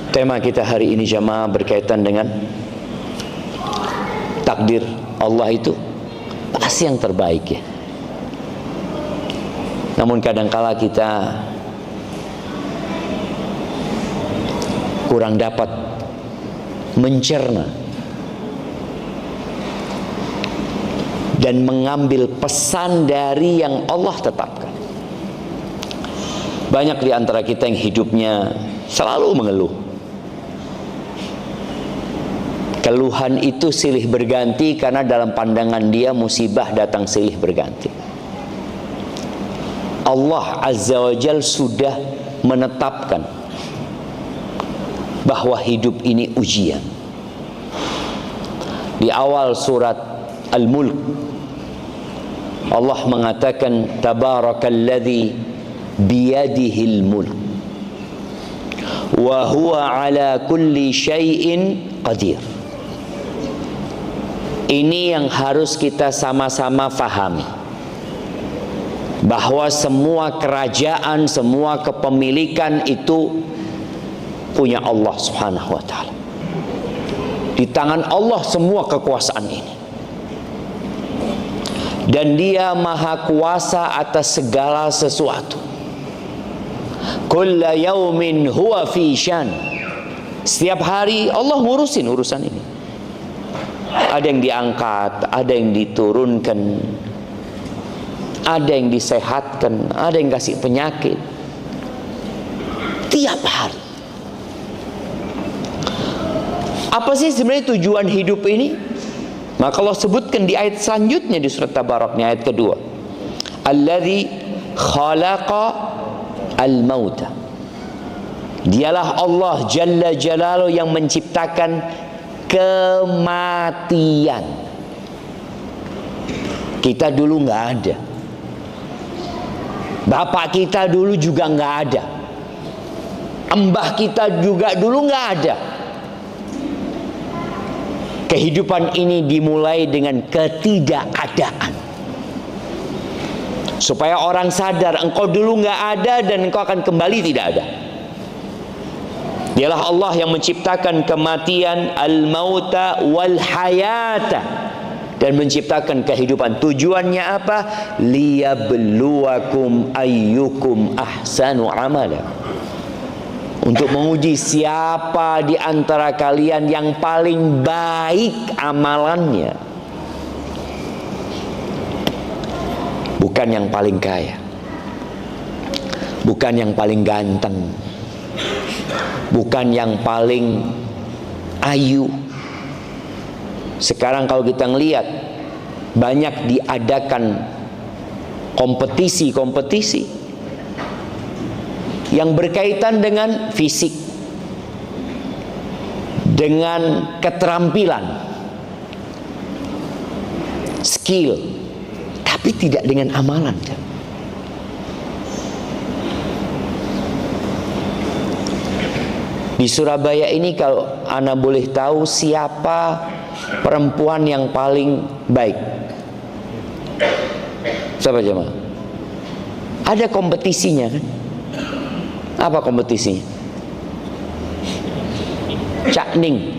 Tema kita hari ini jamaah berkaitan dengan takdir Allah itu pasti yang terbaik ya. Namun kadangkala kita kurang dapat mencerna dan mengambil pesan dari yang Allah tetapkan. Banyak di antara kita yang hidupnya selalu mengeluh. Keluhan itu silih berganti karena dalam pandangan dia musibah datang silih berganti. Allah Azza wa Jalla sudah menetapkan bahwa hidup ini ujian. Di awal surat Al-Mulk Allah mengatakan tabarakalladzi biyadihil mulk wa huwa ala kulli syai'in qadir. Ini yang harus kita sama-sama fahami, bahwa semua kerajaan, semua kepemilikan itu punya Allah Subhanahu wa ta'ala. Di tangan Allah semua kekuasaan ini, dan Dia maha kuasa atas segala sesuatu. Kulla yaumin huwa fi syan. Setiap hari Allah ngurusin urusan ini. Ada yang diangkat, ada yang diturunkan, ada yang disehatkan, ada yang kasih penyakit. Tiap hari. Apa sih sebenarnya tujuan hidup ini? Maka Allah sebutkan di ayat selanjutnya di surat Tabarak, ayat kedua. Alladzi khalaqa al-mauta. Dialah Allah Jalla Jalaluhu yang menciptakan kematian. Kita dulu nggak ada. Bapak kita dulu juga nggak ada. Mbah kita juga dulu nggak ada. Kehidupan ini dimulai dengan ketidakadaan, supaya orang sadar engkau dulu nggak ada dan engkau akan kembali tidak ada. Dialah Allah yang menciptakan kematian, al-mauta wal hayata, dan menciptakan kehidupan. Tujuannya apa? Liyabluwakum ayyukum ahsanu amala. Untuk menguji siapa di antara kalian yang paling baik amalannya. Bukan yang paling kaya, bukan yang paling ganteng, bukan yang paling ayu. Sekarang kalau kita ngelihat banyak diadakan kompetisi-kompetisi yang berkaitan dengan fisik, dengan keterampilan, skill, tapi tidak dengan amalan. Di Surabaya ini kalau Ana boleh tahu siapa perempuan yang paling baik? Siapa jemaah? Ada kompetisinya kan? Apa kompetisinya? Cakning.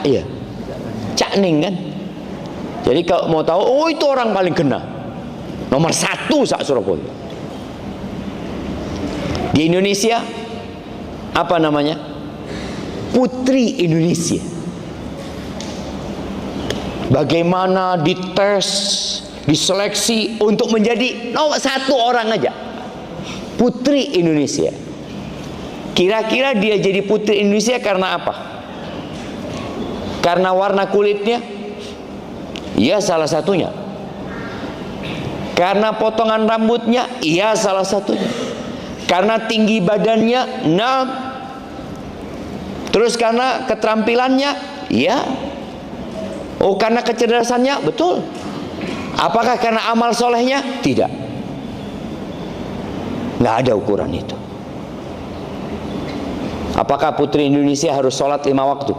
Iya. Cakning kan? Jadi kalau mau tahu, oh itu orang paling kena, nomor 1 sak Surabaya. Di Indonesia apa namanya? Putri Indonesia. Bagaimana dites, diseleksi untuk menjadi nomor 1 orang aja. Putri Indonesia. Kira-kira dia jadi putri Indonesia karena apa? Karena warna kulitnya? Iya, salah satunya. Karena potongan rambutnya? Iya, salah satunya. Karena tinggi badannya? Nah. Terus karena keterampilannya? Iya. Oh, karena kecerdasannya? Betul. Apakah karena amal solehnya? Tidak. Nggak ada ukuran itu. Apakah putri Indonesia harus sholat 5 waktu?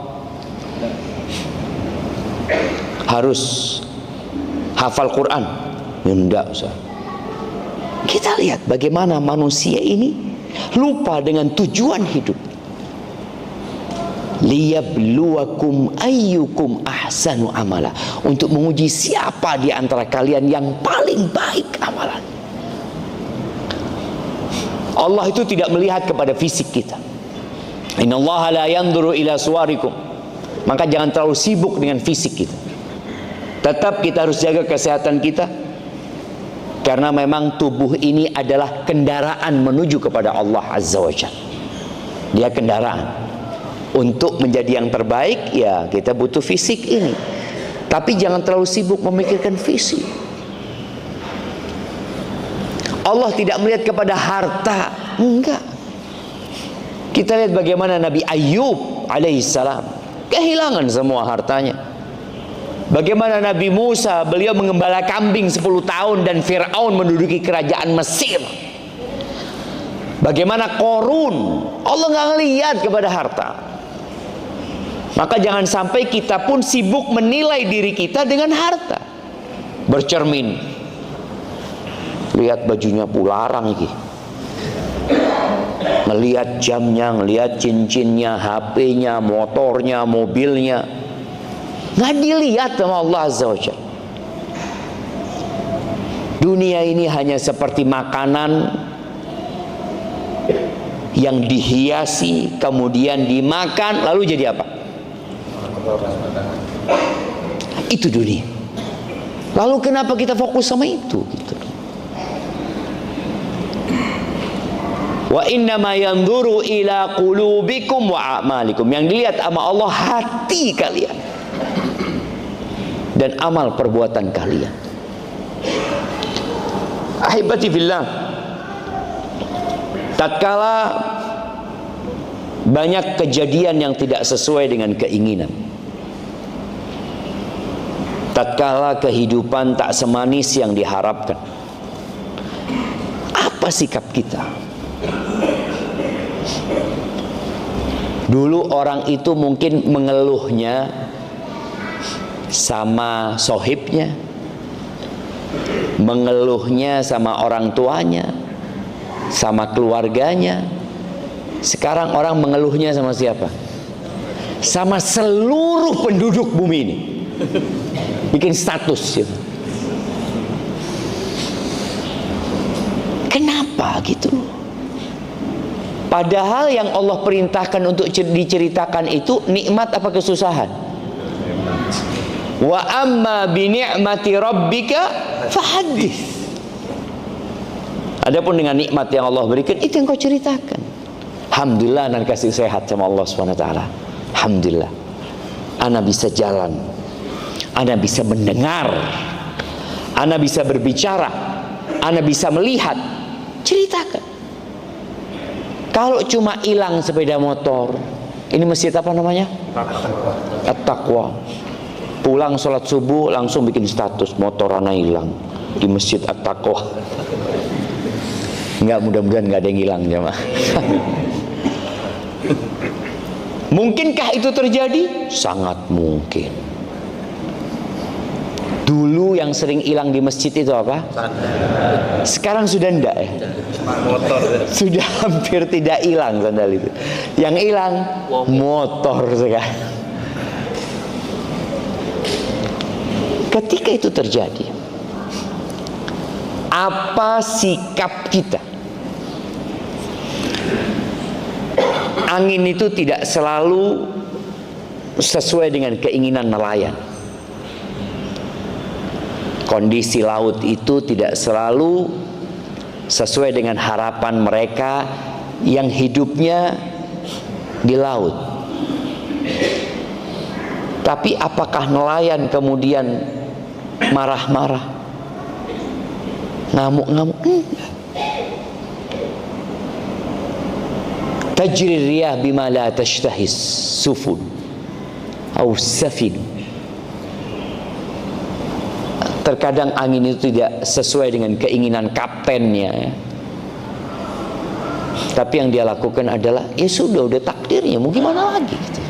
Harus hafal Quran? Ya enggak, Ustaz. Kita lihat bagaimana manusia ini lupa dengan tujuan hidup. Liyabluwakum ayyukum ahsanu amala, untuk menguji siapa di antara kalian yang paling baik amalan. Allah itu tidak melihat kepada fisik kita. Innallaha la yanzuru ila suwarikum. Maka jangan terlalu sibuk dengan fisik kita. Tetap kita harus jaga kesehatan kita, karena memang tubuh ini adalah kendaraan menuju kepada Allah Azza wa Jalla. Dia kendaraan. Untuk menjadi yang terbaik, ya kita butuh fisik ini. Tapi jangan terlalu sibuk memikirkan fisik. Allah tidak melihat kepada harta, enggak. Kita lihat bagaimana Nabi Ayub alaihissalam kehilangan semua hartanya. Bagaimana Nabi Musa, beliau mengembala kambing 10 tahun dan Fir'aun menduduki kerajaan Mesir. Bagaimana Korun, Allah nggak ngelihat kepada harta. Maka jangan sampai kita pun sibuk menilai diri kita dengan harta. Bercermin, lihat bajunya pularang iki, ngelihat jamnya, ngelihat cincinnya, HP-nya, motornya, mobilnya, nggak dilihat sama Allah Azza wa Jalla. Dunia ini hanya seperti makanan yang dihiasi, kemudian dimakan, lalu jadi apa? Itu dunia. Lalu kenapa kita fokus sama itu? Gitu. Wa innama yanzuru ila qulubikum wa a'malikum. Yang dilihat sama Allah hati kalian dan amal perbuatan kalian. Ahibati fillah, tatkala banyak kejadian yang tidak sesuai dengan keinginan, tatkala kehidupan tak semanis yang diharapkan, apa sikap kita? Dulu orang itu mungkin mengeluhnya sama sohibnya, mengeluhnya sama orang tuanya, sama keluarganya. Sekarang orang mengeluhnya sama siapa? Sama seluruh penduduk bumi ini. Bikin status gitu. Kenapa gitu? Padahal yang Allah perintahkan untuk diceritakan itu nikmat apa kesusahan? Wa amma bi ni'mati rabbika fahaddits. Adapun dengan nikmat yang Allah berikan, itu yang kau ceritakan. Alhamdulillah, anak kasih sehat sama Allah SWT. Alhamdulillah, anak bisa jalan, anak bisa mendengar, anak bisa berbicara, anak bisa melihat. Ceritakan. Kalau cuma hilang sepeda motor, ini masjid apa namanya? At-Taqwa. Pulang sholat subuh langsung bikin status, motor anak hilang di masjid At-Taqwa. Enggak, mudah-mudahan enggak ada yang hilang jemaah. Mungkinkah itu terjadi? Sangat mungkin. Dulu yang sering hilang di masjid itu apa? Sekarang sudah enggak ya? Motor. Sudah hampir tidak hilang sandal itu. Yang hilang motor sekarang. Ketika itu terjadi, apa sikap kita? Angin itu tidak selalu sesuai dengan keinginan nelayan. Kondisi laut itu tidak selalu sesuai dengan harapan mereka yang hidupnya di laut. Tapi apakah nelayan kemudian marah-marah, ngamuk-ngamuk? Tajri riyah bima la tashtahis sufun atau safin. Terkadang angin itu tidak sesuai dengan keinginan kaptennya, tapi yang dia lakukan adalah ya sudah takdirnya, mau gimana lagi gitu.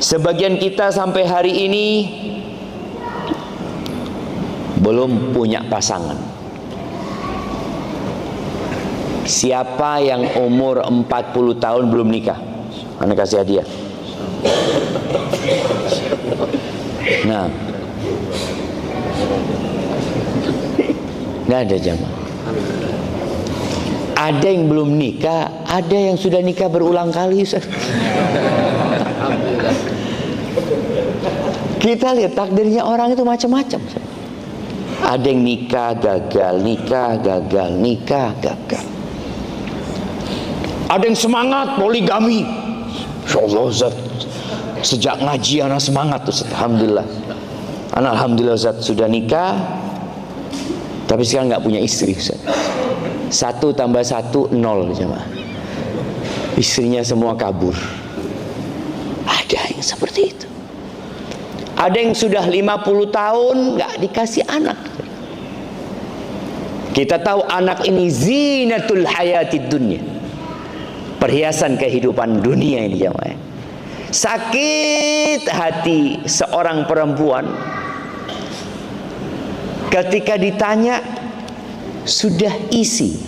Sebagian kita sampai hari ini belum punya pasangan. Siapa yang umur 40 tahun belum nikah? Anda kasih hadiah. Nah, nggak ada jamaah. Ada yang belum nikah, ada yang sudah nikah berulang kali. Kita lihat takdirnya orang itu macam-macam. Ada yang nikah gagal, nikah gagal, nikah gagal. Ada yang semangat poligami. Insyaallah Ustaz, sejak ngaji anak semangat Ustaz. Alhamdulillah. Anak alhamdulillah Ustaz sudah nikah, tapi sekarang nggak punya istri Ustaz. 1 tambah 1 0 jemaah. Istrinya semua kabur. Ada yang seperti itu. Ada yang sudah 50 tahun nggak dikasih anak. Kita tahu anak ini zinatul hayatid dunya, perhiasan kehidupan dunia ini jemaah. Sakit hati seorang perempuan ketika ditanya sudah isi.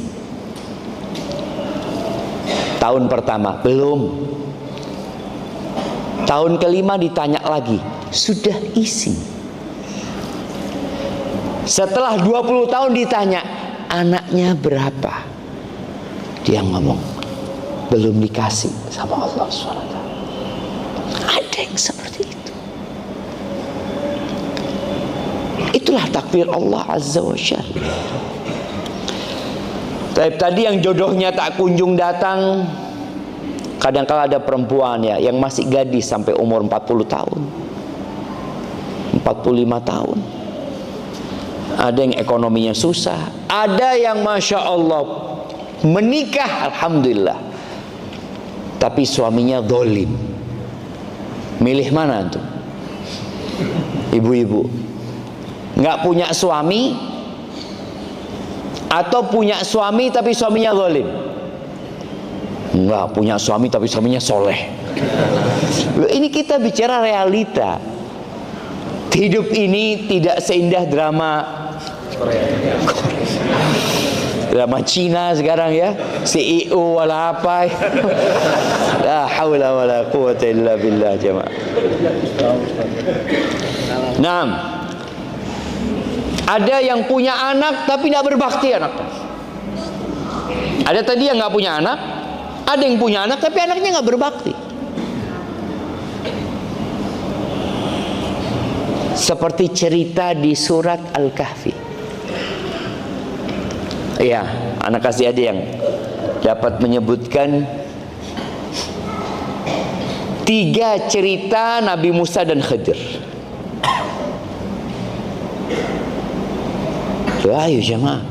Tahun pertama belum. Tahun kelima ditanya lagi, sudah isi. Setelah 20 tahun ditanya, anaknya berapa? Dia ngomong, belum dikasih sama Allah SWT. Ada yang seperti itu. Itulah takdir Allah Azza wa Jalla. Tadi yang jodohnya tak kunjung datang. Kadang-kala ada perempuan ya yang masih gadis sampai umur 40 tahun, 45 tahun. Ada yang ekonominya susah, ada yang Masya Allah menikah Alhamdulillah, tapi suaminya zalim. Milih mana tuh? Ibu-ibu nggak punya suami, atau punya suami tapi suaminya zalim? Enggak punya suami tapi suaminya soleh. Ini kita bicara realita. Hidup ini tidak seindah drama Cina sekarang ya, CEO wala apa. La haula wala quwwata illa billah jemaah. Nah, ada yang punya anak tapi tidak berbakti anaknya. Ada tadi yang nggak punya anak, ada yang punya anak tapi anaknya nggak berbakti. Seperti cerita di surat Al-Kahfi. Iya, anak kasih ada yang dapat menyebutkan 3 cerita Nabi Musa dan Khidir. Ayo jemaah.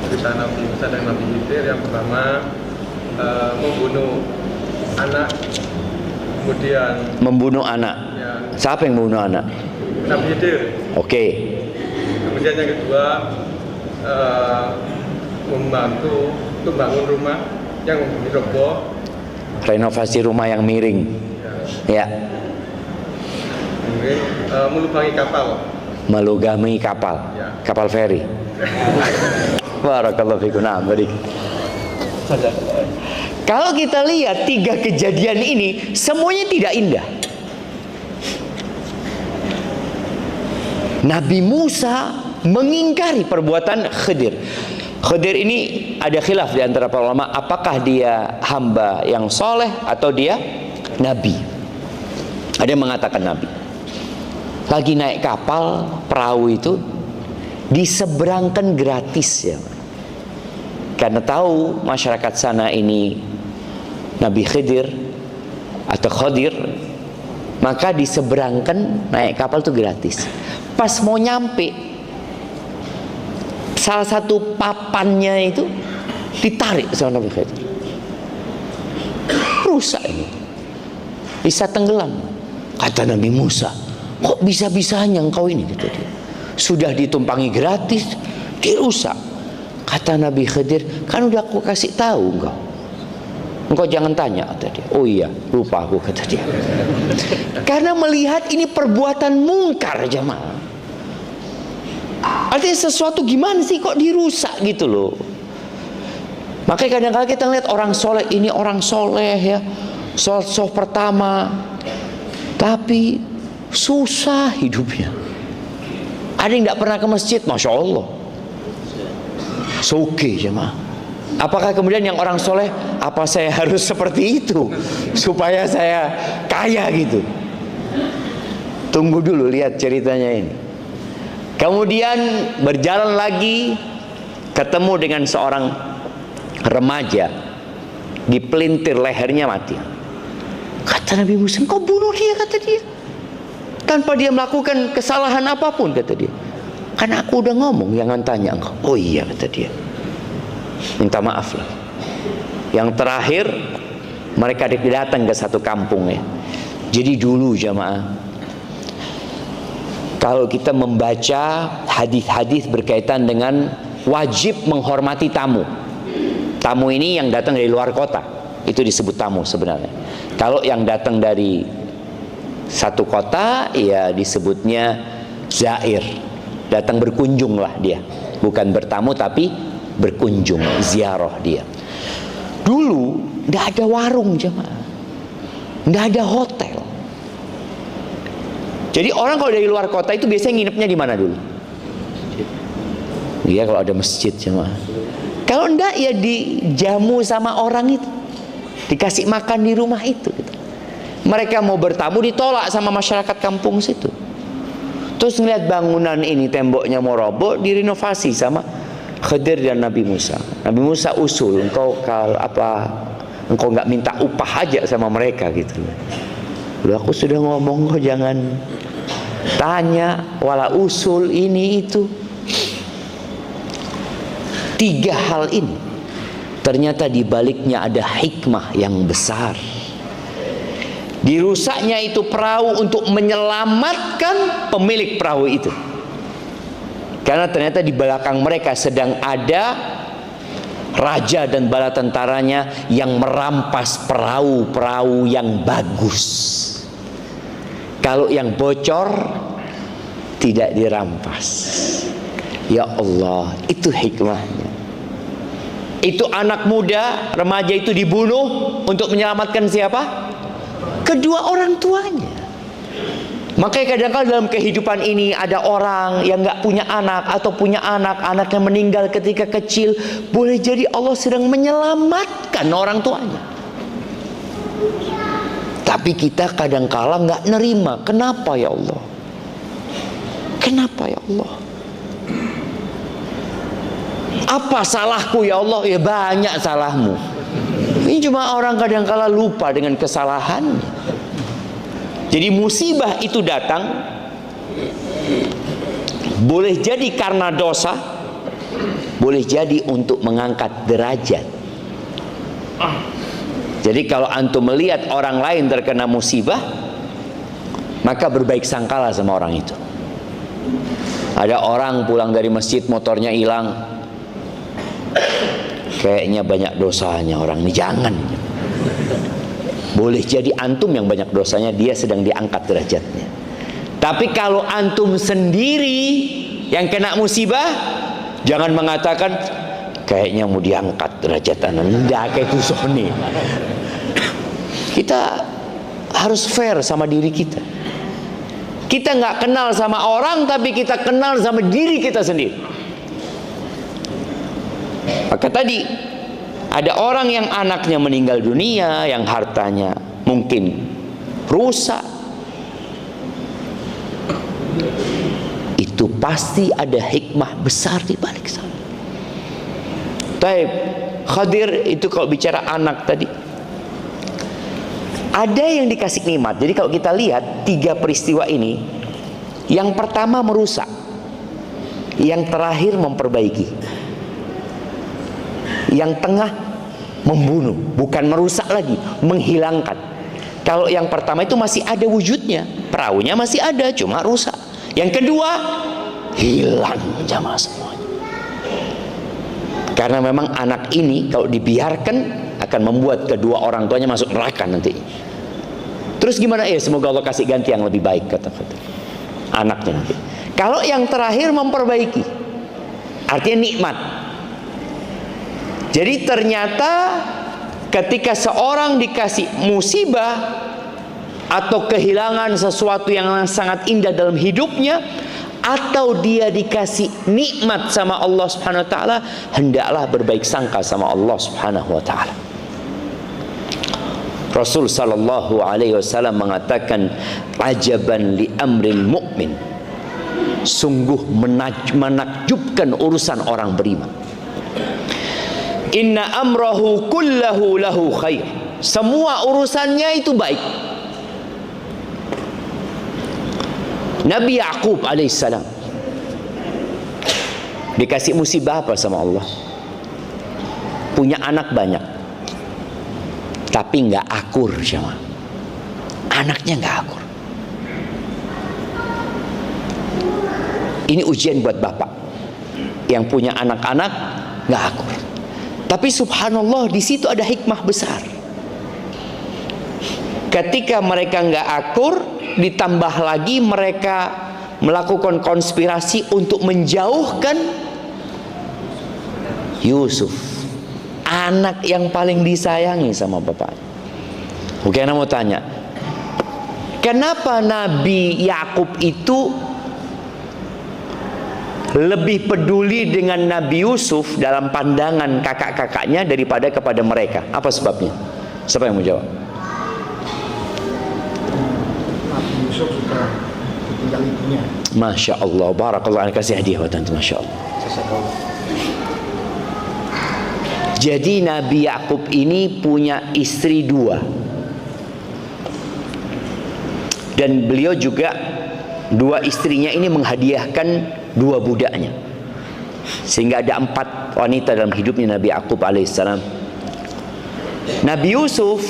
Cerita Nabi Musa dan Nabi Khidir yang pertama membunuh anak, kemudian Membunuh anak. ya, Siapa yang membunuh anak? Nabi Khidir. Oke. Kemudian yang kedua membantu untuk bangun rumah yang diroboh, Renovasi rumah yang miring. Ya. kemudian melubangi kapal. Melugami kapal. Ya. Kapal feri. Barakallahu fikum. Nah, baik. Kalau kita lihat 3 kejadian ini semuanya tidak indah. Nabi Musa mengingkari perbuatan Khidir. Khidir ini ada khilaf di antara para ulama, apakah dia hamba yang soleh atau dia nabi. Ada yang mengatakan nabi. Lagi naik kapal perahu itu diseberangkan gratis ya. Karena tahu masyarakat sana ini Nabi Khidir atau Khadir, maka diseberangkan naik kapal itu gratis. Pas mau nyampe, salah satu papannya itu ditarik sama Nabi Khidir. Rusak ini, bisa tenggelam. Kata Nabi Musa, kok bisa-bisanya engkau ini? Kata dia, sudah ditumpangi gratis, dirusak. Kata Nabi Khidir, kan udah aku kasih tahu engkau jangan tanya, kata dia. Oh iya, lupa aku, kata dia. Karena melihat ini perbuatan mungkar jemaah. Artinya sesuatu gimana sih kok dirusak gitu loh. Makanya kadang-kadang kita lihat orang soleh, ini orang soleh ya, soleh pertama, tapi susah hidupnya. Ada yang tidak pernah ke masjid, masya Allah, soge jemaah. Apakah kemudian yang orang soleh, apa saya harus seperti itu supaya saya kaya gitu? Tunggu dulu, lihat ceritanya ini. Kemudian berjalan lagi, ketemu dengan seorang remaja, dipelintir lehernya mati. Kata Nabi Musa, kau bunuh dia, kata dia, tanpa dia melakukan kesalahan apapun, kata dia. Karena aku udah ngomong, jangan tanya engkau. Oh iya, kata dia, minta maaf lah. Yang terakhir, mereka datang ke satu kampung ya. Jadi dulu jamaah, kalau kita membaca hadis-hadis berkaitan dengan wajib menghormati tamu. Tamu ini yang datang dari luar kota, itu disebut tamu sebenarnya. Kalau yang datang dari satu kota, ya disebutnya zair. Datang berkunjung lah dia, bukan bertamu tapi berkunjung, ziarah dia. Dulu tidak ada warung jemaah, tidak ada hotel. Jadi orang kalau dari luar kota itu biasanya nginepnya di mana dulu? Iya, kalau ada masjid jemaah. Kalau enggak ya dijamu sama orang itu, dikasih makan di rumah itu gitu. Mereka mau bertamu ditolak sama masyarakat kampung situ. Terus ngeliat bangunan ini, temboknya mau roboh, direnovasi sama Khidir dan Nabi Musa. Nabi Musa usul, engkau nggak minta upah aja sama mereka gitu. Udah, aku sudah ngomong, kok jangan tanya wala usul ini itu. 3 hal ini ternyata di baliknya ada hikmah yang besar. Dirusaknya itu perahu untuk menyelamatkan pemilik perahu itu. Karena ternyata di belakang mereka sedang ada raja dan bala tentaranya yang merampas perahu-perahu yang bagus. Kalau yang bocor tidak dirampas. Ya Allah, itu hikmahnya. Itu anak muda, remaja itu dibunuh untuk menyelamatkan siapa? Kedua orang tuanya. Makanya kadang-kadang dalam kehidupan ini ada orang yang nggak punya anak atau punya anak, anaknya meninggal ketika kecil. Boleh jadi Allah sedang menyelamatkan orang tuanya. Tapi kita kadang-kala nggak nerima. Kenapa ya Allah? Kenapa ya Allah? Apa salahku ya Allah? Ya banyak salahmu. Ini cuma orang kadang-kala lupa dengan kesalahannya. Jadi musibah itu datang boleh jadi karena dosa, boleh jadi untuk mengangkat derajat. Jadi kalau antum melihat orang lain terkena musibah, maka berbaik sangkalah sama orang itu. Ada orang pulang dari masjid, motornya hilang, kayaknya banyak dosanya orang ini, jangan. Boleh jadi antum yang banyak dosanya, dia sedang diangkat derajatnya. Tapi kalau antum sendiri yang kena musibah, jangan mengatakan kayaknya mau diangkat derajat anak. Tidak kayak itu Sony. Kita harus fair sama diri kita. Kita nggak kenal sama orang, tapi kita kenal sama diri kita sendiri. Maka tadi ada orang yang anaknya meninggal dunia, yang hartanya mungkin rusak. Itu pasti ada hikmah besar di balik sana. Taib, Khidir itu kalau bicara anak tadi, ada yang dikasih nikmat. Jadi kalau kita lihat 3 peristiwa ini, yang pertama merusak, yang terakhir memperbaiki, yang tengah membunuh, bukan merusak lagi, menghilangkan. Kalau yang pertama itu masih ada wujudnya, perahunya masih ada, cuma rusak. Yang kedua, hilang jamaah semuanya. Karena memang anak ini kalau dibiarkan akan membuat kedua orang tuanya masuk neraka nanti. Terus gimana? Semoga Allah kasih ganti yang lebih baik, kata anaknya nanti. Kalau yang terakhir memperbaiki, Artinya nikmat. Jadi ternyata ketika seorang dikasih musibah atau kehilangan sesuatu yang sangat indah dalam hidupnya, atau dia dikasih nikmat sama Allah Subhanahu wa taala, hendaklah berbaik sangka sama Allah Subhanahu wa taala. Rasul sallallahu alaihi wasallam mengatakan, ajaban li amril mu'min, sungguh menakjubkan urusan orang beriman. Inna amrahu kullahu lahu khair, semua urusannya itu baik. Nabi Yaqub alaihissalam dikasih musibah apa sama Allah? Punya anak banyak, tapi nggak akur sama. Anaknya nggak akur. Ini ujian buat bapak yang punya anak-anak nggak akur. Tapi subhanallah, di situ ada hikmah besar. Ketika mereka nggak akur, ditambah lagi mereka melakukan konspirasi untuk menjauhkan Yusuf, anak yang paling disayangi sama bapaknya. Oke, Anda mau tanya, kenapa Nabi Yakub itu lebih peduli dengan Nabi Yusuf dalam pandangan kakak-kakaknya daripada kepada mereka? Apa sebabnya? Siapa yang mau jawab? Nabi Yusuf sudah ditinggal ibunya. Masya Allah, barakallah, kasih hadiah buat antum, Masya Allah. Jadi Nabi Yakub ini punya istri 2, dan beliau juga 2 istrinya ini menghadiahkan 2 budaknya, sehingga ada 4 wanita dalam hidupnya Nabi Yakub alaihissalam. Nabi Yusuf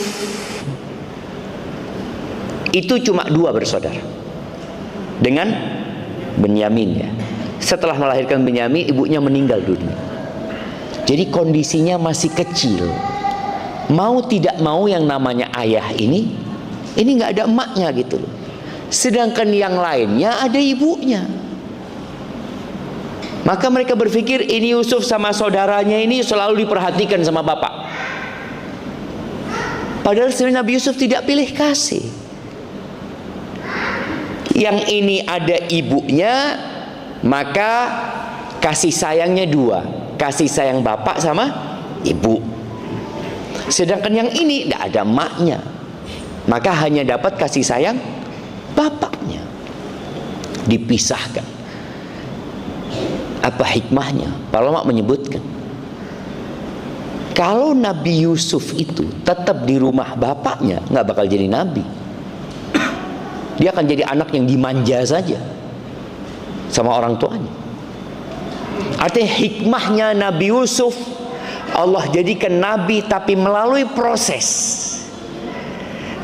itu cuma 2 bersaudara dengan Benyamin ya. Setelah melahirkan Benyamin, ibunya meninggal dunia. Jadi kondisinya masih kecil. Mau tidak mau yang namanya ayah ini nggak ada emaknya gitu loh. Sedangkan yang lainnya ada ibunya. Maka mereka berpikir ini Yusuf sama saudaranya ini selalu diperhatikan sama bapak. Padahal sebenarnya Nabi Yusuf tidak pilih kasih. Yang ini ada ibunya, maka kasih sayangnya 2. Kasih sayang bapak sama ibu. Sedangkan yang ini tidak ada emaknya, maka hanya dapat kasih sayang bapaknya. Dipisahkan. Apa hikmahnya? Para ulama menyebutkan, kalau Nabi Yusuf itu tetap di rumah bapaknya, nggak bakal jadi nabi. Dia akan jadi anak yang dimanja saja sama orang tuanya. Artinya hikmahnya Nabi Yusuf, Allah jadikan nabi tapi melalui proses.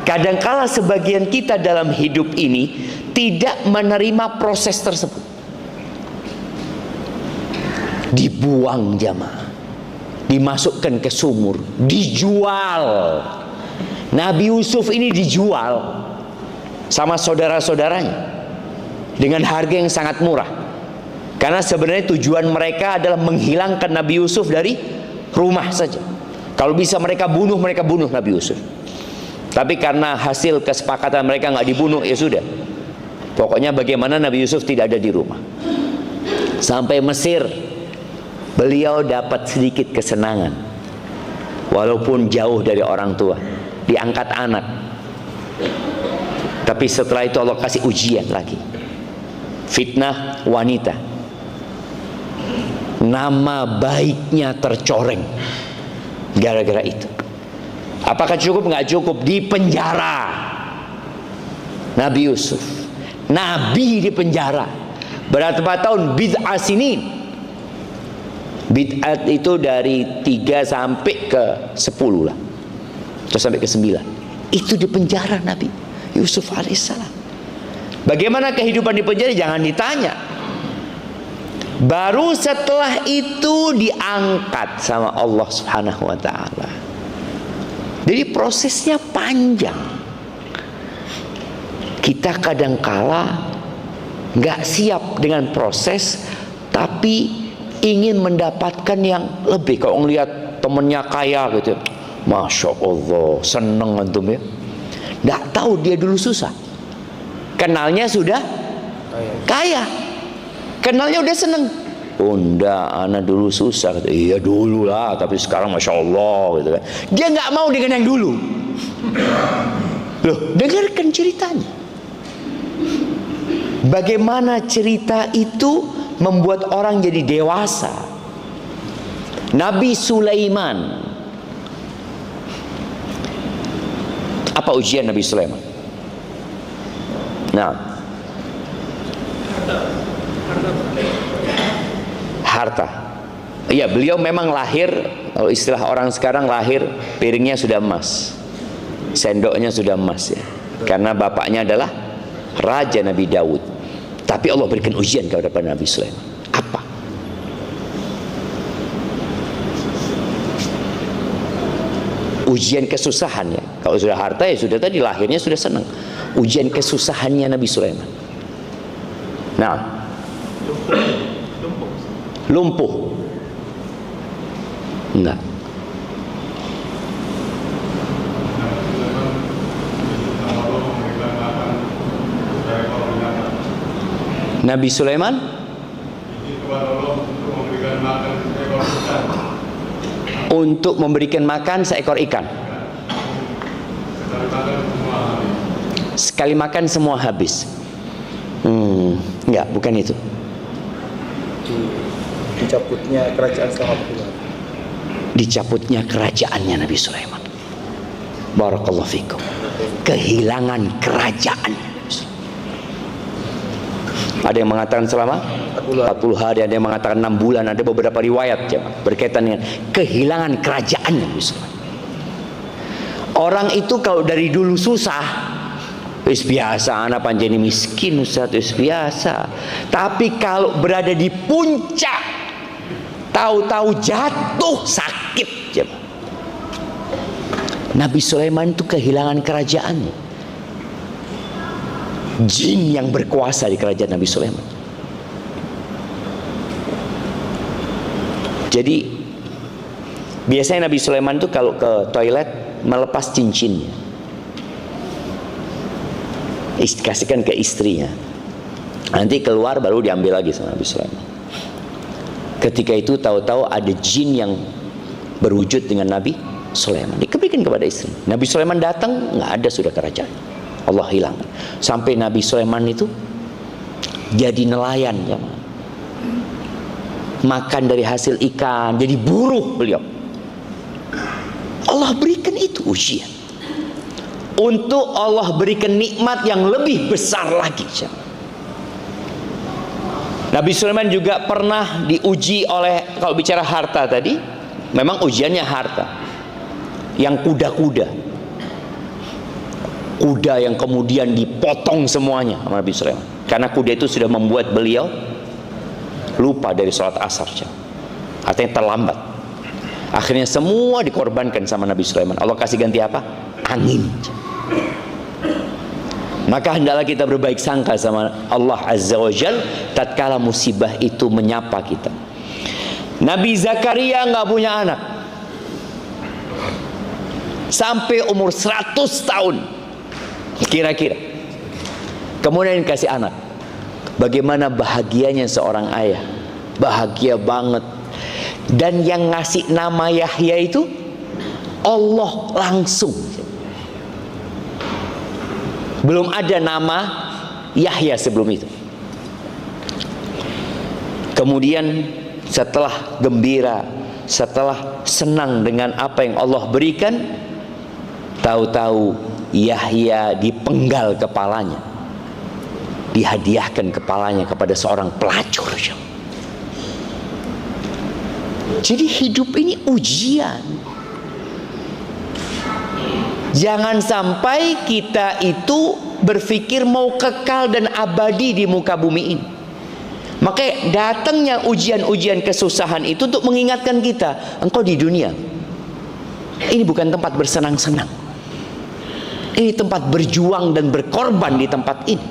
Kadangkala sebagian kita dalam hidup ini tidak menerima proses tersebut. Dibuang jamaah, dimasukkan ke sumur, dijual. Nabi Yusuf ini dijual sama saudara-saudaranya dengan harga yang sangat murah. Karena sebenarnya tujuan mereka adalah menghilangkan Nabi Yusuf dari rumah saja. Kalau bisa mereka bunuh Nabi Yusuf. Tapi karena hasil kesepakatan mereka nggak dibunuh, ya sudah. Pokoknya bagaimana Nabi Yusuf tidak ada di rumah. Sampai Mesir, beliau dapat sedikit kesenangan. Walaupun jauh dari orang tua, diangkat anak. Tapi setelah itu Allah kasih ujian lagi. Fitnah wanita. Nama baiknya tercoreng gara-gara itu. Apakah cukup? Nggak cukup. Di penjara Nabi Yusuf. Nabi di penjara berapa tahun? Bid'ah sinin. Bid'ah itu dari 3 sampai ke 10 lah, atau sampai ke 9. Itu di penjara Nabi Yusuf alaihissalam. Bagaimana kehidupan di penjara? Jangan ditanya. Baru setelah itu diangkat sama Allah Subhanahu wa ta'ala. Jadi prosesnya panjang. Kita kadangkala nggak siap dengan proses, tapi ingin mendapatkan yang lebih. Kalau ngelihat temennya kaya gitu, Masya Allah, seneng antum ya. Nggak tahu dia dulu susah. Kenalnya sudah kaya. Kenalnya udah seneng. Oh enggak, anak dulu susah. Iya dulu lah, tapi sekarang Masya Allah gitu kan. Dia nggak mau dengan yang dulu. Loh, dengarkan ceritanya. Bagaimana cerita itu membuat orang jadi dewasa. Nabi Sulaiman. Apa ujian Nabi Sulaiman? Nah, harta. Iya, beliau memang lahir, kalau istilah orang sekarang lahir piringnya sudah emas, sendoknya sudah emas ya. Karena bapaknya adalah Raja Nabi Daud. Tapi Allah berikan ujian kepada Nabi Sulaiman. Apa? Ujian kesusahan ya. Kalau sudah harta ya sudah tadi lahirnya sudah senang. Ujian kesusahannya Nabi Sulaiman. Nah, lumpuh. Enggak. Nabi Sulaiman untuk memberikan makan seekor ikan. Sekali makan semua habis. Enggak, bukan itu. Dicabutnya kerajaan selama bulan. Dicabutnya kerajaannya Nabi Sulaiman. Barakallahu fikum. Kehilangan kerajaan. Ada yang mengatakan selama 40 hari, ada yang mengatakan 6 bulan, ada beberapa riwayat ya, berkaitan dengan kehilangan kerajaan Nabi Sulaiman. Orang itu kalau dari dulu susah, wis biasa, anak panjeni miskin Ustaz, wis biasa. Tapi kalau berada di puncak, tahu-tahu jatuh sakit ya. Nabi Sulaiman itu kehilangan kerajaannya. Jin yang berkuasa di kerajaan Nabi Sulaiman. Jadi biasanya Nabi Sulaiman itu kalau ke toilet melepas cincinnya, kasihkan ke istrinya, nanti keluar baru diambil lagi sama Nabi Sulaiman. Ketika itu tahu-tahu ada jin yang berwujud dengan Nabi Sulaiman, dikembalikan kepada istri. Nabi Sulaiman datang, nggak ada sudah kerajaan. Allah hilangkan. Sampai Nabi Sulaiman itu jadi nelayan ya. Makan dari hasil ikan, jadi buruh beliau. Allah berikan itu ujian untuk Allah berikan nikmat yang lebih besar lagi ya. Nabi Sulaiman juga pernah diuji oleh, kalau bicara harta tadi, memang ujiannya harta. Yang kuda-kuda, kuda yang kemudian dipotong semuanya sama Nabi Sulaiman, karena kuda itu sudah membuat beliau lupa dari sholat asar, artinya terlambat. Akhirnya semua dikorbankan sama Nabi Sulaiman. Allah kasih ganti apa? Angin. Maka hendaklah kita berbaik sangka sama Allah Azza wa Jal tatkala musibah itu menyapa kita. Nabi Zakaria nggak punya anak sampai umur 100 tahun kira-kira, kemudian kasih anak. Bagaimana bahagianya seorang ayah, bahagia banget. Dan yang ngasih nama Yahya itu Allah langsung. Belum ada nama Yahya sebelum itu. Kemudian setelah gembira, setelah senang dengan apa yang Allah berikan, tahu-tahu Yahya dipenggal kepalanya, dihadiahkan kepalanya kepada seorang pelacur. Jadi hidup ini ujian. Jangan sampai kita itu berpikir mau kekal dan abadi di muka bumi ini. Maka datangnya ujian-ujian kesusahan itu untuk mengingatkan kita, engkau di dunia ini bukan tempat bersenang-senang. Ini tempat berjuang dan berkorban di tempat ini.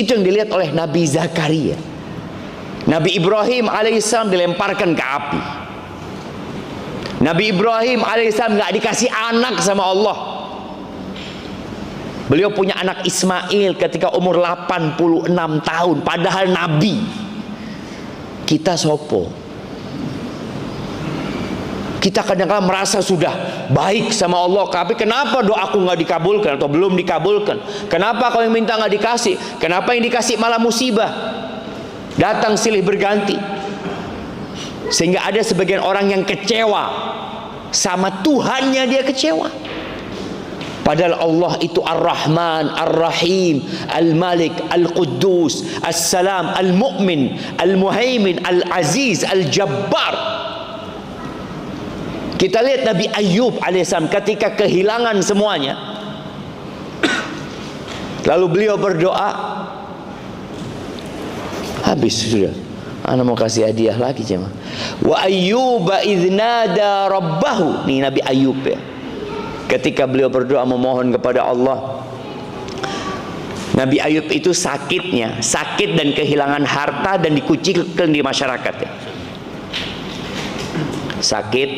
Itu yang dilihat oleh Nabi Zakaria. Nabi Ibrahim alaihissalam dilemparkan ke api. Nabi Ibrahim alaihissalam nggak dikasih anak sama Allah. Beliau punya anak Ismail ketika umur 86 tahun, padahal Nabi. Kita sopo? Kita kadang-kadang merasa sudah baik sama Allah, tapi kenapa doaku nggak dikabulkan atau belum dikabulkan? Kenapa kau yang minta nggak dikasih? Kenapa yang dikasih malah musibah? Datang silih berganti. Sehingga ada sebagian orang yang kecewa sama Tuhannya, dia kecewa. Padahal Allah itu Ar-Rahman, Ar-Rahim, Al-Malik, Al-Quddus, As-Salam, Al-Mu'min, Al-Muhaimin, Al-Aziz, Al-Jabbar. Kita lihat Nabi Ayub alaihissalam ketika kehilangan semuanya, lalu beliau berdoa, habis sudah. Ana mau kasih hadiah lagi jemaah. Wa ayyuba idznada rabbahu. Nih Nabi Ayub ya. Ketika beliau berdoa memohon kepada Allah. Nabi Ayub itu sakitnya, sakit dan kehilangan harta dan dikucilkan di masyarakat ya. Sakit,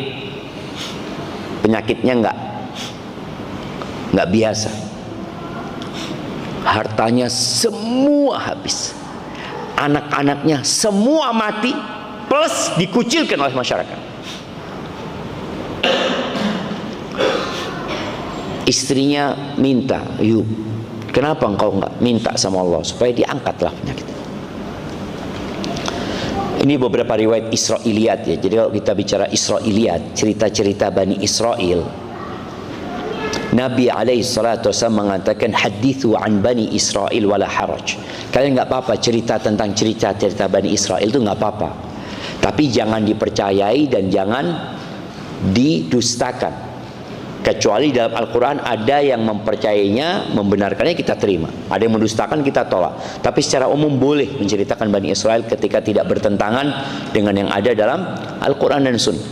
penyakitnya enggak biasa. Hartanya semua habis. Anak-anaknya semua mati, plus dikucilkan oleh masyarakat. Istrinya minta, Ayub, kenapa engkau enggak minta sama Allah supaya diangkatlah penyakit? Ini beberapa riwayat Israiliyat ya. Jadi kalau kita bicara Israiliyat, cerita-cerita Bani Israel, Nabi alaihissalatu wassalam mengatakan, hadithu an Bani Israel wala haraj. Kalian nggak apa-apa cerita tentang cerita-cerita Bani Israel itu nggak apa-apa, tapi jangan dipercayai dan jangan didustakan. Kecuali dalam Al-Quran ada yang mempercayainya, membenarkannya, kita terima. Ada yang mendustakan, kita tolak. Tapi secara umum boleh menceritakan Bani Israel ketika tidak bertentangan dengan yang ada dalam Al-Quran dan Sunnah.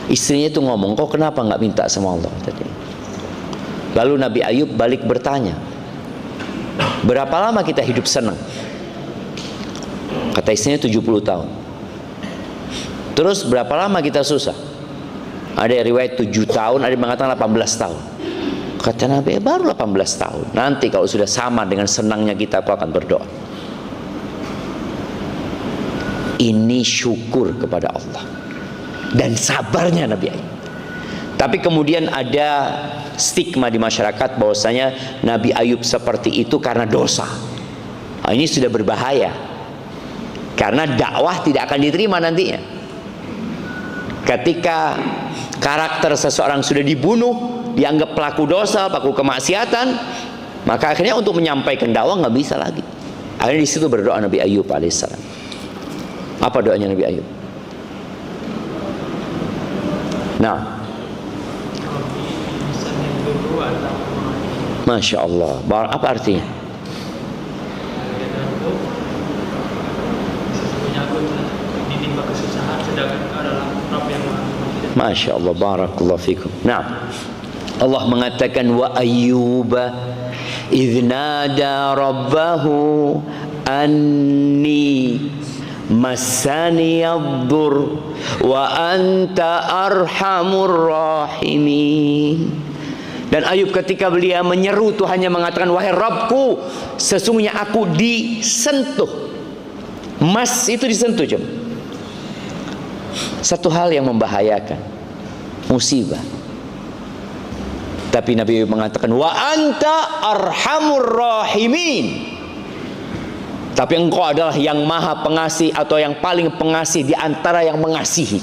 Istrinya itu ngomong, kok kenapa nggak minta sama Allah tadi? Lalu Nabi Ayub balik bertanya, berapa lama kita hidup senang? Kata istrinya 70 tahun. Terus berapa lama kita susah? Ada yang riwayat 7 tahun, ada yang mengatakan 18 tahun. Kata Nabi, baru 18 tahun. Nanti kalau sudah sama dengan senangnya kita, aku akan berdoa. Ini syukur kepada Allah dan sabarnya Nabi Ayub. Tapi kemudian ada stigma di masyarakat bahwasanya Nabi Ayub seperti itu karena dosa. Nah, ini sudah berbahaya, karena dakwah tidak akan diterima nantinya. Ketika karakter seseorang sudah dibunuh, dianggap pelaku dosa, pelaku kemaksiatan, maka akhirnya untuk menyampaikan dakwah nggak bisa lagi. Akhirnya di situ berdoa Nabi Ayub alaihissalam. Apa doanya Nabi Ayub? Nah, Masya Allah. Apa artinya? Masya Allah, barakallahu fikum. Nah, Allah mengatakan wa ayyuba idh nada rabbahu anni massani yadhur wa anta arhamur rahimin. Dan Ayub ketika beliau menyeru Tuhannya mengatakan, wahai Rabbku, sesungguhnya aku disentuh. Mas itu disentuh coba. Satu hal yang membahayakan, musibah. Tapi Nabi Ayub mengatakan wa anta arhamur rahimin. Tapi engkau adalah yang maha pengasih atau yang paling pengasih di antara yang mengasihi.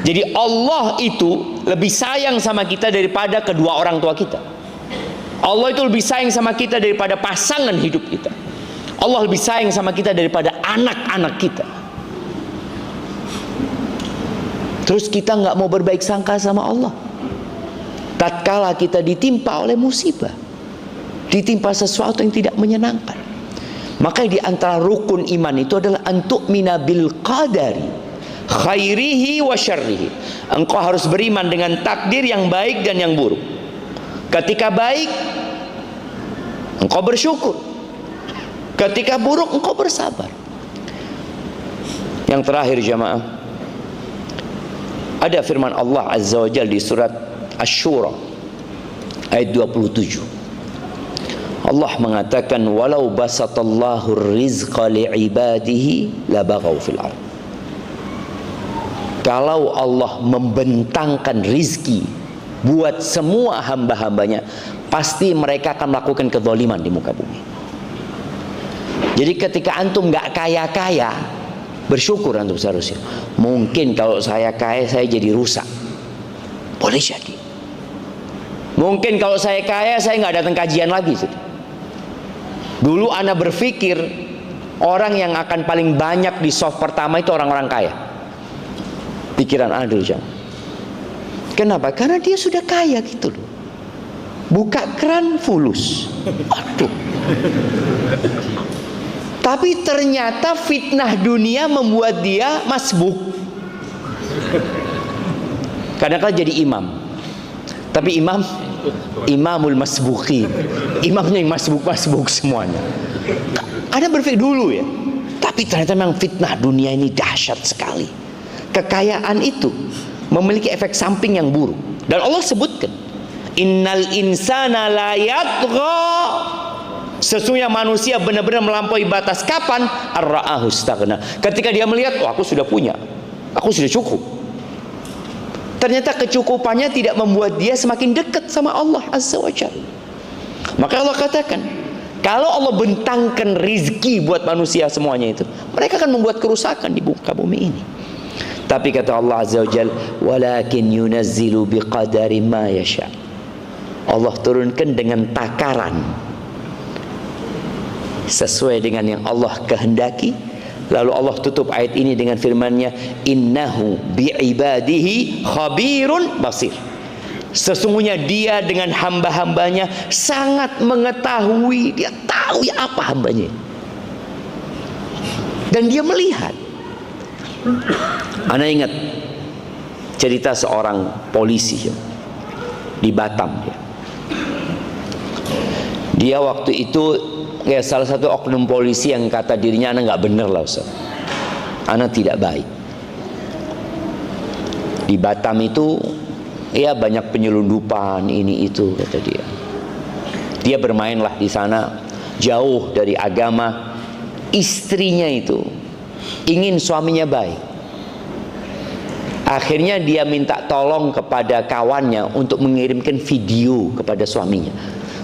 Jadi Allah itu lebih sayang sama kita daripada kedua orang tua kita. Allah itu lebih sayang sama kita daripada pasangan hidup kita. Allah lebih sayang sama kita daripada anak-anak kita. Terus kita nggak mau berbaik sangka sama Allah. Tatkala kita ditimpa oleh musibah, ditimpa sesuatu yang tidak menyenangkan, maka di antara rukun iman itu adalah antu'mina bil qadari khairihi wa syarrihi. Engkau harus beriman dengan takdir yang baik dan yang buruk. Ketika baik, engkau bersyukur. Ketika buruk, engkau bersabar. Yang terakhir jamaah, ada firman Allah Azza wa Jalla di surat Asy-Syura ayat 27. Allah mengatakan, walau basatallahu rizqa li'ibadihi labaghaw fil ardh. Kalau Allah membentangkan rizki buat semua hamba-hambanya, pasti mereka akan melakukan kezaliman di muka bumi. Jadi ketika antum gak kaya-kaya, bersyukur antum seharusnya. Mungkin kalau saya kaya, saya jadi rusak. Boleh jadi. Mungkin kalau saya kaya, saya gak datang kajian lagi. Dulu ana berpikir orang yang akan paling banyak di soft pertama itu orang-orang kaya. Pikiran ana dulu jangan. Kenapa? Karena dia sudah kaya gitu loh. Buka keran fulus. Aduh. Tapi ternyata fitnah dunia membuat dia masbuk. Kadang-kadang jadi imam. Tapi imamul masbuqin. Imamnya yang masbuk-masbuk semuanya. Ada berpikir dulu ya. Tapi ternyata memang fitnah dunia ini dahsyat sekali. Kekayaan itu memiliki efek samping yang buruk. Dan Allah sebutkan, innal insana la yatgha. Sesungguhnya manusia benar-benar melampaui batas kapan? Ar-ra'ahu istaghna. Ketika dia melihat, oh aku sudah punya, aku sudah cukup. Ternyata kecukupannya tidak membuat dia semakin dekat sama Allah Azza wa Jalla. Maka Allah katakan, kalau Allah bentangkan rizki buat manusia semuanya itu, mereka akan membuat kerusakan di muka bumi ini. Tapi kata Allah Azza wa Jalla, walakin yunazzilu biqadari ma yasha. Allah turunkan dengan takaran sesuai dengan yang Allah kehendaki. Lalu Allah tutup ayat ini dengan firman-Nya, innahu bi'ibadihi khabirun basir. Sesungguhnya dia dengan hamba-hambanya sangat mengetahui. Dia tahu ya apa hambanya. Dan dia melihat. Ana ingat cerita seorang polisi di Batam. Dia waktu itu ya salah satu oknum polisi yang kata dirinya, ana nggak bener lah Ustaz, ana tidak baik. Di Batam itu ya banyak penyelundupan ini itu kata dia. Dia bermainlah di sana jauh dari agama. Istrinya itu ingin suaminya baik. Akhirnya dia minta tolong kepada kawannya untuk mengirimkan video kepada suaminya.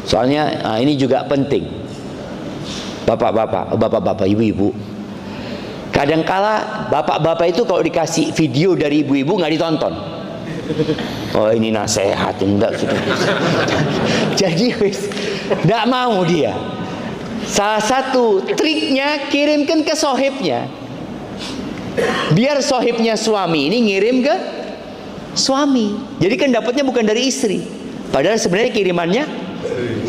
Soalnya ini juga penting. Bapak-bapak, ibu-ibu, kadangkala bapak-bapak itu kalau dikasih video dari ibu-ibu nggak ditonton. Oh ini nasihat, enggak sudah. Jadi nggak mau dia. Salah satu triknya kirimkan ke sohibnya, biar sohibnya suami ini ngirim ke suami. Jadi kan dapatnya bukan dari istri, padahal sebenarnya kirimannya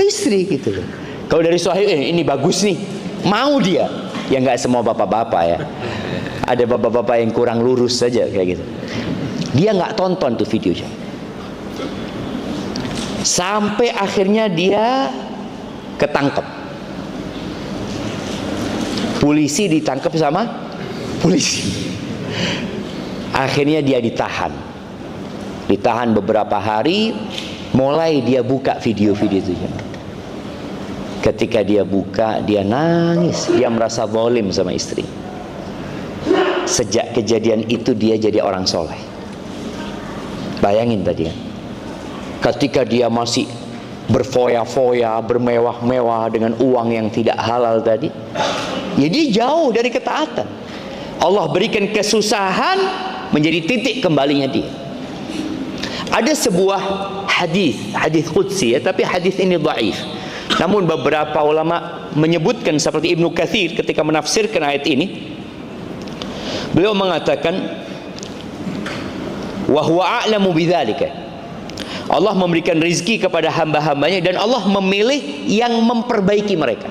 istri gitu loh. Kalau dari sohib, ini bagus nih, mau dia. Ya nggak semua bapak-bapak ya. Ada bapak-bapak yang kurang lurus saja kayak gitu. Dia nggak tonton tuh videonya. Sampai akhirnya dia ketangkep. Polisi ditangkap sama polisi. Akhirnya dia ditahan. Ditahan beberapa hari, mulai dia buka video-video itu. Ketika dia buka, dia nangis. Dia merasa zalim sama istri. Sejak kejadian itu dia jadi orang soleh. Bayangin tadi ya. Ketika dia masih berfoya-foya, bermewah-mewah dengan uang yang tidak halal tadi, ya dia jauh dari ketaatan. Allah berikan kesusahan menjadi titik kembalinya dia. Ada sebuah hadis qudsi ya, tapi hadis ini dhaif. Namun beberapa ulama menyebutkan seperti Ibnu Katsir ketika menafsirkan ayat ini, beliau mengatakan wa huwa a'lamu bidzalika. Allah memberikan rizki kepada hamba-hambanya dan Allah memilih yang memperbaiki mereka,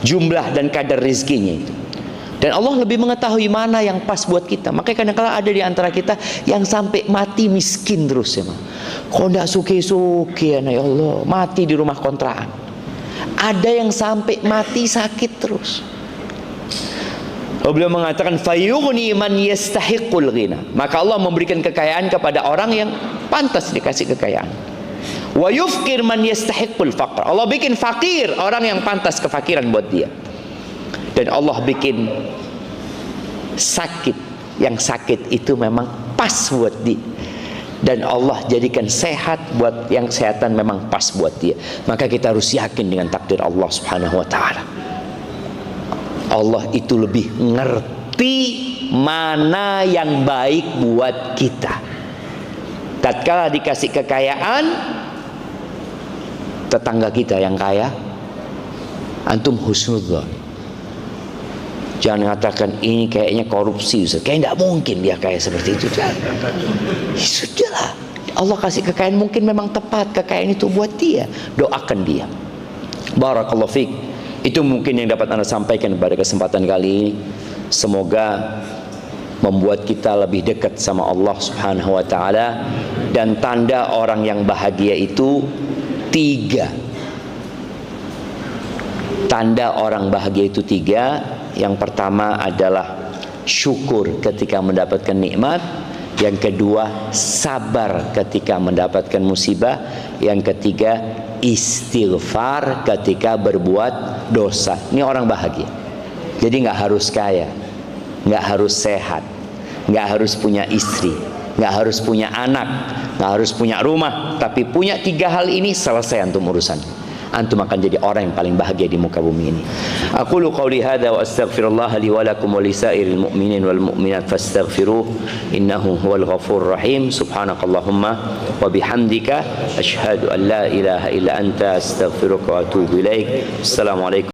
jumlah dan kadar rizkinya itu. Dan Allah lebih mengetahui mana yang pas buat kita. Makanya kadang-kadang ada di antara kita yang sampai mati miskin terus ya. Kok enggak suki-suki ya Allah, mati di rumah kontrakan. Ada yang sampai mati sakit terus. Beliau mengatakan fayughni man yastahiqul ghina. Maka Allah memberikan kekayaan kepada orang yang pantas dikasih kekayaan. Wa yufqir man yastahiqul faqr. Allah bikin fakir orang yang pantas kefakiran buat dia. Dan Allah bikin sakit, yang sakit itu memang pas buat dia. Dan Allah jadikan sehat buat yang kesehatan memang pas buat dia. Maka kita harus yakin dengan takdir Allah Subhanahu wa taala. Allah itu lebih ngerti mana yang baik buat kita. Tatkala dikasih kekayaan, tetangga kita yang kaya, antum husnudzon. Jangan mengatakan ini kayaknya korupsi, Ustaz. Kayaknya tidak mungkin dia kaya seperti itu. Sudahlah, Allah kasih kekayaan mungkin memang tepat kekayaan itu buat dia. Doakan dia. Barakallahu fiik. Itu mungkin yang dapat Anda sampaikan pada kesempatan kali ini. Semoga membuat kita lebih dekat sama Allah Subhanahu wa taala. Dan tanda orang yang bahagia itu 3. Tanda orang bahagia itu 3. Yang pertama adalah syukur ketika mendapatkan nikmat. Yang kedua, sabar ketika mendapatkan musibah. Yang ketiga, istighfar ketika berbuat dosa. Ini orang bahagia. Jadi nggak harus kaya, nggak harus sehat, nggak harus punya istri, nggak harus punya anak, nggak harus punya rumah, tapi punya 3 hal ini, selesai antum urusan. Antum akan jadi orang yang paling bahagia di muka bumi ini. Aqulu qawli hadza wa astaghfirullah li wa lakum wa lisairil mu'minin wal mu'minat fastaghfiruh innahu huwal ghafurur rahim. Subhanakallahumma wa bihamdika asyhadu an la ilaha illa anta astaghfiruka wa atubu ilaik. Assalamualaikum.